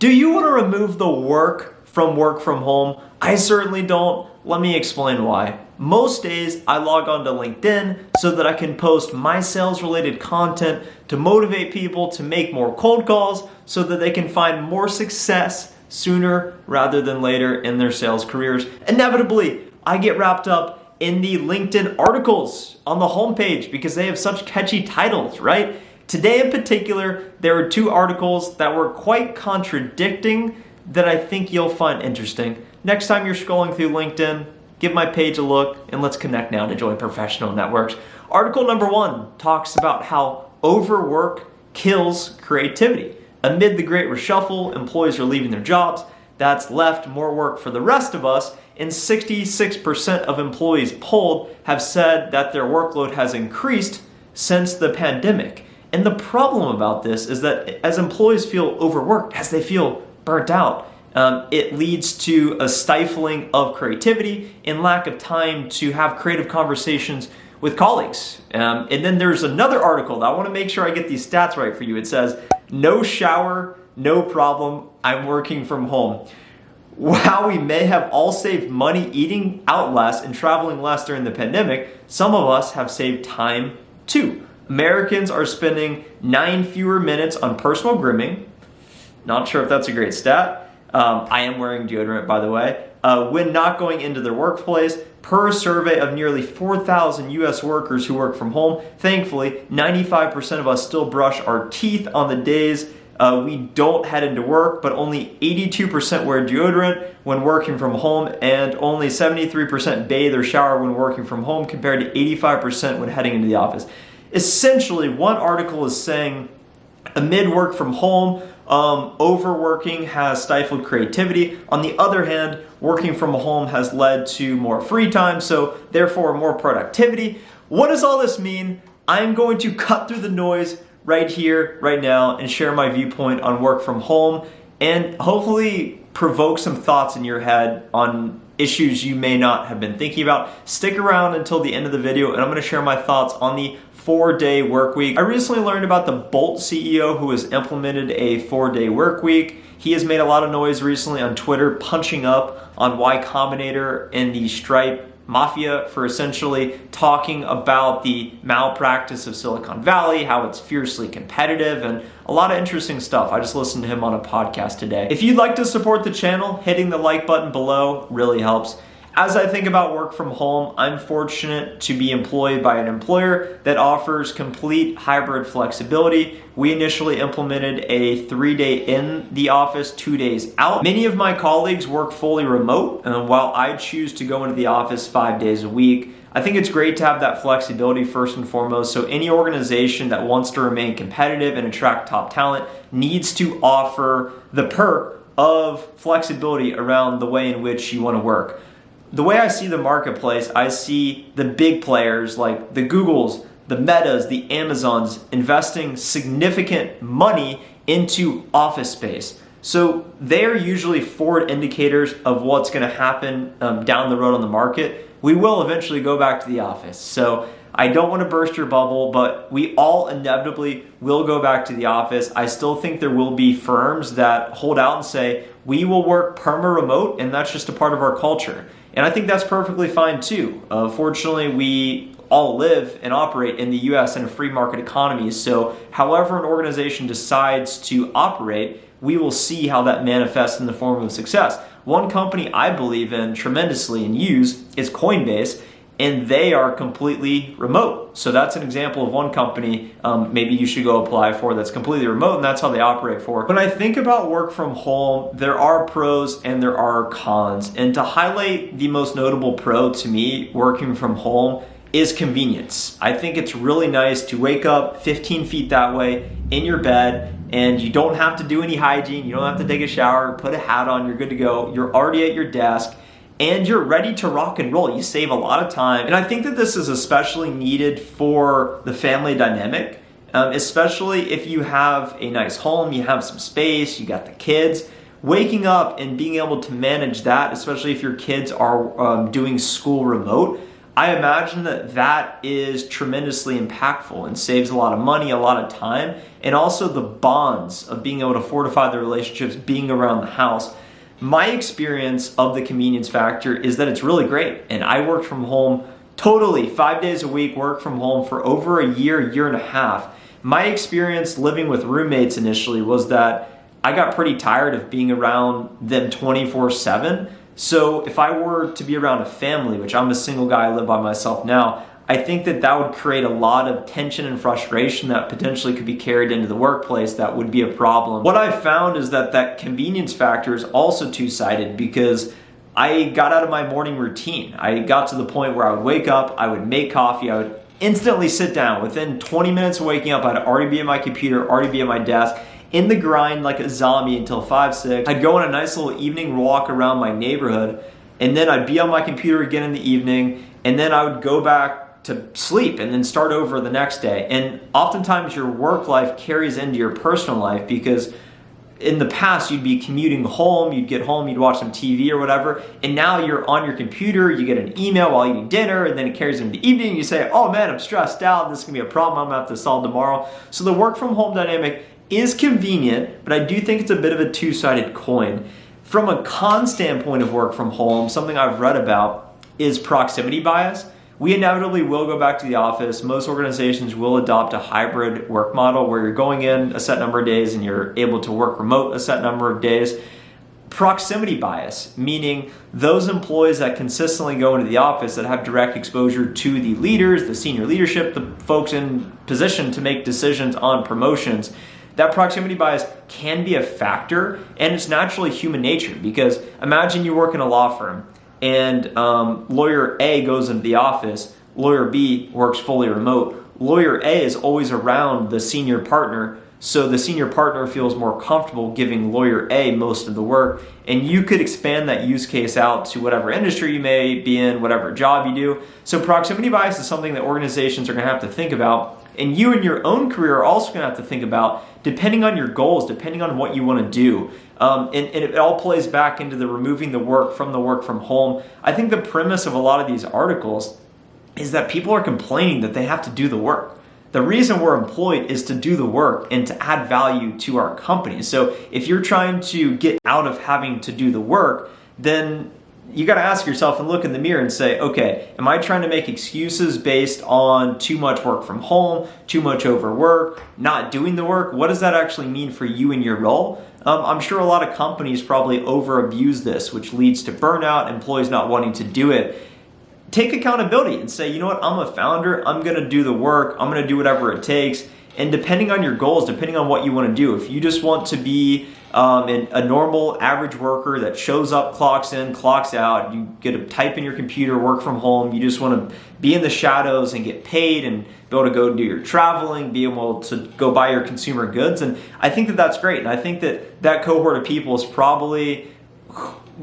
Do you want to remove the work from home? I certainly don't. Let me explain why. Most days I log on to LinkedIn so that I can post my sales related content to motivate people to make more cold calls so that they can find more success sooner rather than later in their sales careers. Inevitably, I get wrapped up in the LinkedIn articles on the homepage because they have such catchy titles, right? Today in particular, there were two articles that were quite contradicting that I think you'll find interesting. Next time you're scrolling through LinkedIn, give my page a look and let's connect now to join professional networks. Article number 1 talks about how overwork kills creativity. Amid the great reshuffle, employees are leaving their jobs. That's left more work for the rest of us, and 66% of employees polled have said that their workload has increased since the pandemic. And the problem about this is that as employees feel overworked, as they feel burnt out, it leads to a stifling of creativity and lack of time to have creative conversations with colleagues. And then there's another article that I want to make sure I get these stats right for you. It says, no shower, no problem, I'm working from home. While we may have all saved money eating out less and traveling less during the pandemic, some of us have saved time too. Americans are spending 9 fewer minutes on personal grooming. Not sure if that's a great stat. I am wearing deodorant, by the way. When not going into their workplace, per a survey of nearly 4,000 US workers who work from home, thankfully, 95% of us still brush our teeth on the days we don't head into work, but only 82% wear deodorant when working from home, and only 73% bathe or shower when working from home, compared to 85% when heading into the office. Essentially, one article is saying amid work from home, overworking has stifled creativity. On the other hand, working from home has led to more free time, so therefore more productivity. What does all this mean? I'm going to cut through the noise right here, right now, and share my viewpoint on work from home and hopefully provoke some thoughts in your head on issues you may not have been thinking about. Stick around until the end of the video and I'm going to share my thoughts on the 4-day work week. I recently learned about the Bolt CEO who has implemented a 4-day work week. He has made a lot of noise recently on Twitter, punching up on Y Combinator and the Stripe Mafia for essentially talking about the malpractice of Silicon Valley, how it's fiercely competitive, and a lot of interesting stuff. I just listened to him on a podcast today. If you'd like to support the channel, hitting the like button below really helps. As I think about work from home, I'm fortunate to be employed by an employer that offers complete hybrid flexibility. We initially implemented a 3-day in the office, 2 days out. Many of my colleagues work fully remote, and while I choose to go into the office 5 days a week, I think it's great to have that flexibility first and foremost. So any organization that wants to remain competitive and attract top talent needs to offer the perk of flexibility around the way in which you want to work. The way I see the marketplace, I see the big players like the Googles, the Metas, the Amazons investing significant money into office space. So they're usually forward indicators of what's going to happen down the road on the market. We will eventually go back to the office. So I don't want to burst your bubble, but we all inevitably will go back to the office. I still think there will be firms that hold out and say, we will work perma-remote, and that's just a part of our culture. And I think that's perfectly fine too. Fortunately, we all live and operate in the US in a free market economy. So however an organization decides to operate, we will see how that manifests in the form of success. One company I believe in tremendously and use is Coinbase, and they are completely remote. So that's an example of one company maybe you should go apply for that's completely remote, and that's how they operate for. When I think about work from home, there are pros and there are cons. And to highlight the most notable pro to me working from home is convenience. I think it's really nice to wake up 15 feet that way in your bed, and you don't have to do any hygiene, you don't have to take a shower, put a hat on, you're good to go. You're already at your desk, and you're ready to rock and roll. You save a lot of time. And I think that this is especially needed for the family dynamic, especially if you have a nice home, you have some space, you got the kids. Waking up and being able to manage that, especially if your kids are doing school remote, I imagine that that is tremendously impactful and saves a lot of money, a lot of time, and also the bonds of being able to fortify the relationships being around the house. My experience of the convenience factor is that it's really great. And I worked from home totally 5 days a week, worked from home for over a year and a half. My experience living with roommates initially was that I got pretty tired of being around them 24/7. So if I were to be around a family, which I'm a single guy, I live by myself now, I think that that would create a lot of tension and frustration that potentially could be carried into the workplace. That would be a problem. What I've found is that that convenience factor is also two-sided, because I got out of my morning routine. I got to the point where I would wake up, I would make coffee, I would instantly sit down. Within 20 minutes of waking up, I'd already be at my computer, already be at my desk, in the grind like a zombie until 5, 6. I'd go on a nice little evening walk around my neighborhood, and then I'd be on my computer again in the evening, and then I would go back to sleep and then start over the next day. And oftentimes your work life carries into your personal life, because in the past you'd be commuting home, you'd get home, you'd watch some TV or whatever, and now you're on your computer, you get an email while eating dinner, and then it carries into the evening, and you say, oh man, I'm stressed out, this is gonna be a problem I'm gonna have to solve tomorrow. So the work from home dynamic is convenient, but I do think it's a bit of a two-sided coin. From a con standpoint of work from home, something I've read about is proximity bias. We inevitably will go back to the office. Most organizations will adopt a hybrid work model where you're going in a set number of days and you're able to work remote a set number of days. Proximity bias, meaning those employees that consistently go into the office, that have direct exposure to the leaders, the senior leadership, the folks in position to make decisions on promotions, that proximity bias can be a factor, and it's naturally human nature. Because imagine you work in a law firm and lawyer A goes into the office, lawyer B works fully remote. Lawyer A is always around the senior partner, so the senior partner feels more comfortable giving lawyer A most of the work. And you could expand that use case out to whatever industry you may be in, whatever job you do. So proximity bias is something that organizations are gonna have to think about. And you in your own career are also gonna have to think about, depending on your goals, depending on what you wanna do. And it all plays back into the removing the work from home. I think the premise of a lot of these articles is that people are complaining that they have to do the work. The reason we're employed is to do the work and to add value to our company. So if you're trying to get out of having to do the work, then you got to ask yourself and look in the mirror and say, okay, am I trying to make excuses based on too much work from home, too much overwork, not doing the work? What does that actually mean for you and your role? I'm sure a lot of companies probably over abuse this, which leads to burnout, employees not wanting to do it. Take accountability and say, you know what, I'm a founder, I'm gonna do the work, I'm gonna do whatever it takes. And depending on your goals, depending on what you wanna do, if you just want to be a normal average worker that shows up, clocks in, clocks out, you get to type in your computer, work from home, you just wanna be in the shadows and get paid and be able to go do your traveling, be able to go buy your consumer goods. And I think that that's great. And I think that that cohort of people is probably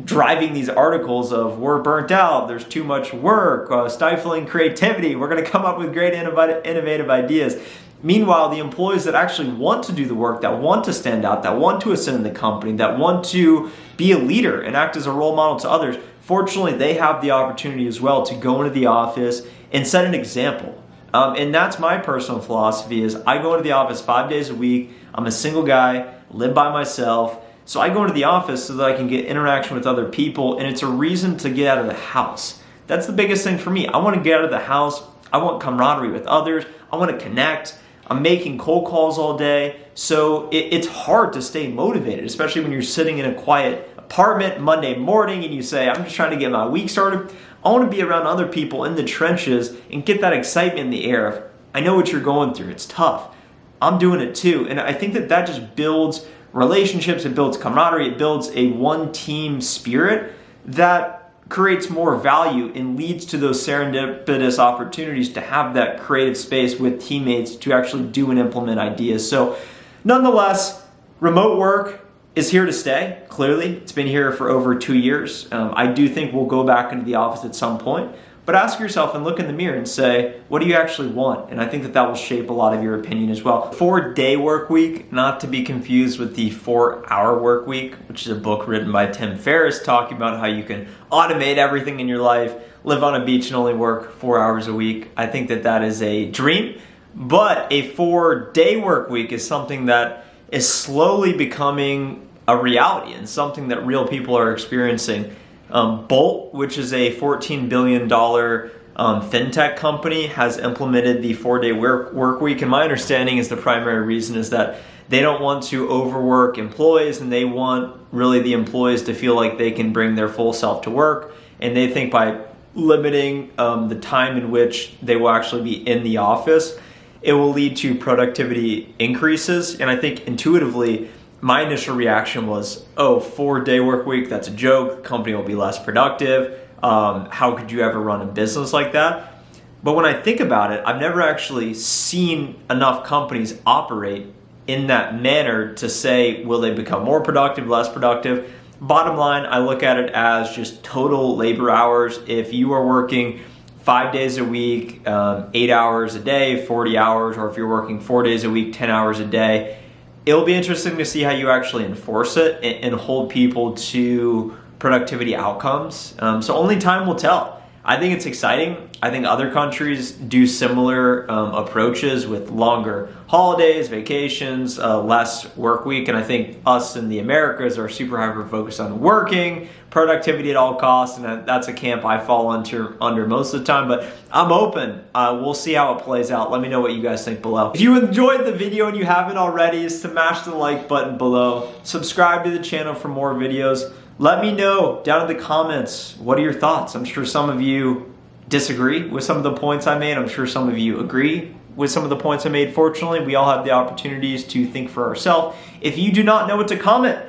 driving these articles of we're burnt out, there's too much work, stifling creativity, we're going to come up with great innovative ideas. Meanwhile, the employees that actually want to do the work, that want to stand out, that want to ascend in the company, that want to be a leader and act as a role model to others, fortunately, they have the opportunity as well to go into the office and set an example. And that's my personal philosophy is I go into the office 5 days a week. I'm a single guy, live by myself. So I go into the office so that I can get interaction with other people, and it's a reason to get out of the house. That's the biggest thing for me. I want to get out of the house. I want camaraderie with others. I want to connect. I'm making cold calls all day. So it's hard to stay motivated, especially when you're sitting in a quiet apartment Monday morning and you say, I'm just trying to get my week started. I want to be around other people in the trenches and get that excitement in the air of, I know what you're going through. It's tough. I'm doing it too. And I think that just builds relationships, it builds camaraderie, it builds a one team spirit that creates more value and leads to those serendipitous opportunities to have that creative space with teammates to actually do and implement ideas. So nonetheless, remote work is here to stay. Clearly, it's been here for over 2 years. I do think we'll go back into the office at some point. but ask yourself and look in the mirror and say, what do you actually want? And I think that that will shape a lot of your opinion as well. 4-day work week, not to be confused with the 4-hour work week, which is a book written by Tim Ferriss talking about how you can automate everything in your life, live on a beach and only work 4 hours a week. I think that that is a dream, but a 4-day work week is something that is slowly becoming a reality and something that real people are experiencing. Bolt, which is a $14 billion fintech company, has implemented the 4-day work week. And my understanding is the primary reason is that they don't want to overwork employees, and they want really the employees to feel like they can bring their full self to work. And they think by limiting the time in which they will actually be in the office, it will lead to productivity increases. And I think intuitively, my initial reaction was, oh, 4-day work week, that's a joke. The company will be less productive. How could you ever run a business like that? But when I think about it, I've never actually seen enough companies operate in that manner to say, will they become more productive, less productive? Bottom line, I look at it as just total labor hours. If you are working 5 days a week, 8 hours a day, 40 hours, or if you're working 4 days a week, 10 hours a day, it'll be interesting to see how you actually enforce it and hold people to productivity outcomes. So only time will tell. I think it's exciting. I think other countries do similar approaches with longer holidays, vacations, less work week. And I think us in the Americas are super hyper focused on working, productivity at all costs. And that's a camp I fall under most of the time, but I'm open. We'll see how it plays out. Let me know what you guys think below. If you enjoyed the video and you haven't already, smash the like button below. Subscribe to the channel for more videos. Let me know down in the comments, what are your thoughts? I'm sure some of you disagree with some of the points I made. I'm sure some of you agree with some of the points I made. Fortunately, we all have the opportunities to think for ourselves. If you do not know what to comment,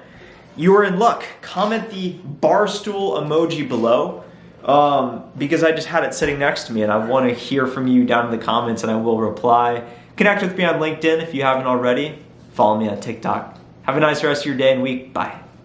you are in luck. Comment the barstool emoji below because I just had it sitting next to me and I want to hear from you down in the comments and I will reply. Connect with me on LinkedIn if you haven't already. Follow me on TikTok. Have a nice rest of your day and week. Bye.